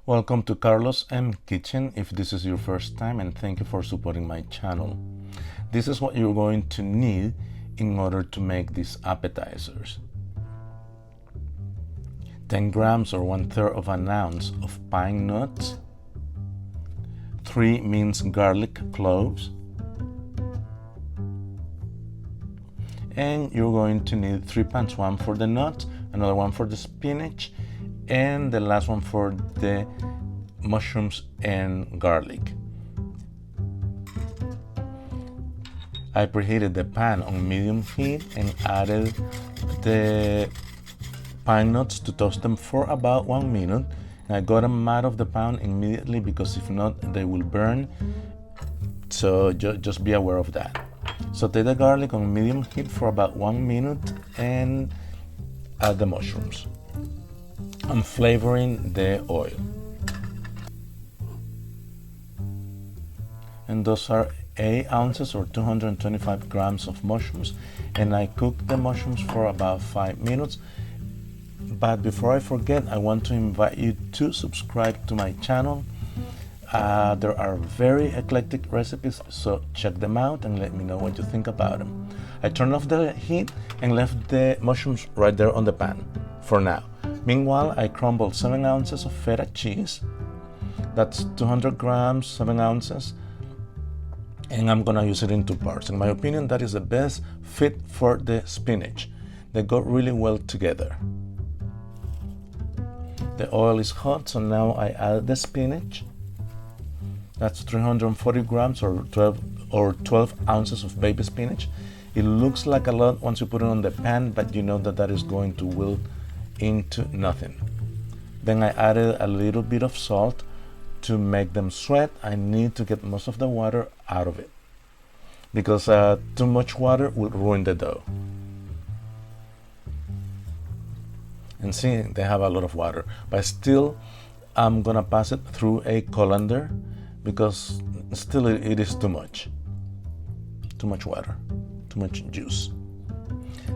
Welcome to Carlos M Kitchen if this is your first time, and thank you for supporting my channel. This is what you're going to need in order to make these appetizers. 10 grams or 1/3 of an ounce of pine nuts, 3 minced garlic cloves, and you're going to need 3 pans, one for the nuts, another one for the spinach, and the last one for the mushrooms and garlic. I preheated the pan on medium heat and added the pine nuts to toast them for about 1 minute. And I got them out of the pan immediately because if not, they will burn. So just be aware of that. Saute the garlic on medium heat for about 1 minute and add the mushrooms. I'm flavoring the oil. And those are 8 ounces or 225 grams of mushrooms, and I cooked the mushrooms for about 5 minutes. But before I forget, I want to invite you to subscribe to my channel. There are very eclectic recipes, so check them out and let me know what you think about them. I turned off the heat and left the mushrooms right there on the pan for now. Meanwhile, I crumbled 7 ounces of feta cheese. That's 200 grams, 7 ounces. And I'm gonna use it in 2 parts. In my opinion, that is the best fit for the spinach. They go really well together. The oil is hot, so now I add the spinach. That's 340 grams or 12 ounces of baby spinach. It looks like a lot once you put it on the pan, but you know that is going to wilt into nothing. Then I added a little bit of salt to make them sweat. I need to get most of the water out of it because too much water will ruin the dough. And see, they have a lot of water, but still I'm gonna pass it through a colander because still it is too much water, too much juice.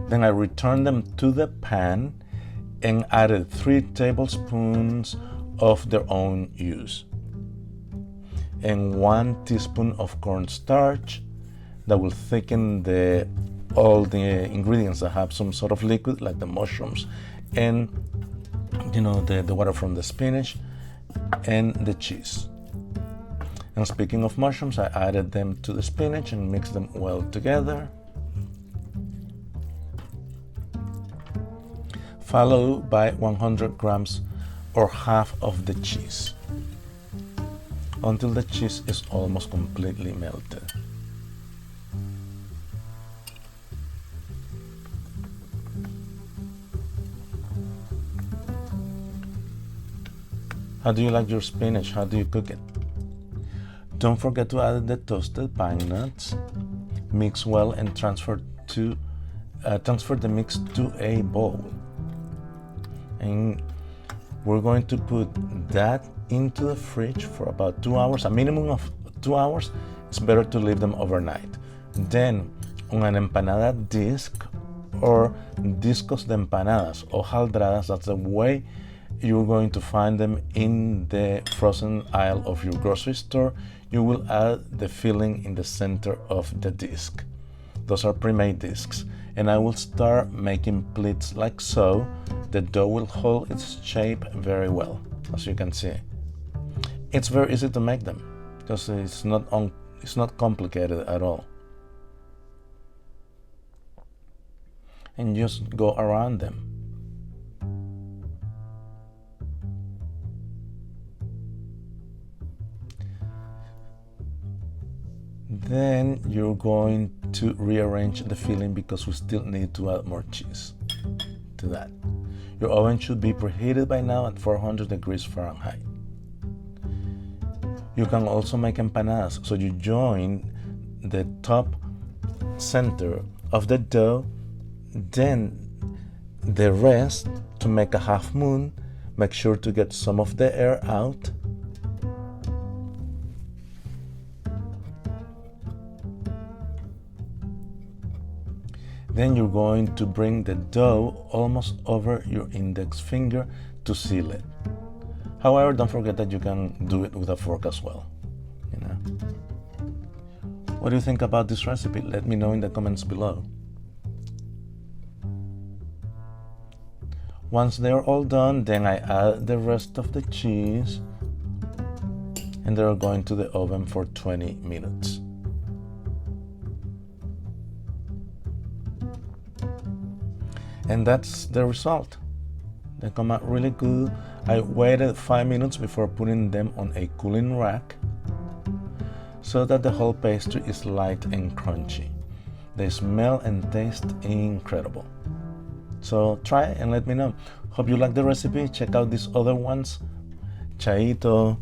Then I returned them to the pan and added 3 tablespoons of their own use and 1 teaspoon of cornstarch that will thicken all the ingredients that have some sort of liquid, like the mushrooms and the water from the spinach and the cheese. And speaking of mushrooms, I added them to the spinach and mixed them well together, followed by 100 grams or half of the cheese until the cheese is almost completely melted. How do you like your spinach? How do you cook it? Don't forget to add the toasted pine nuts. Mix well and transfer the mix to a bowl. And we're going to put that into the fridge for about 2 hours, a minimum of 2 hours. It's better to leave them overnight. Then on an empanada disc or discos de empanadas, hojaldradas, that's the way you're going to find them in the frozen aisle of your grocery store. You will add the filling in the center of the disc. Those are pre-made discs. And I will start making pleats like so. The dough will hold its shape very well, as you can see. It's very easy to make them because it's not complicated at all. And just go around them. Then you're going to rearrange the filling because we still need to add more cheese to that. Your oven should be preheated by now at 400 degrees Fahrenheit. You can also make empanadas, so you join the top center of the dough, then the rest to make a half moon. Make sure to get some of the air out. Then you're going to bring the dough almost over your index finger to seal it. However, don't forget that you can do it with a fork as well, you know. What do you think about this recipe? Let me know in the comments below. Once they're all done, then I add the rest of the cheese, and they're going to the oven for 20 minutes. And that's the result. They come out really good. I waited 5 minutes before putting them on a cooling rack so that the whole pastry is light and crunchy. They smell and taste incredible. So try it and let me know. Hope you like the recipe. Check out these other ones. Chaito.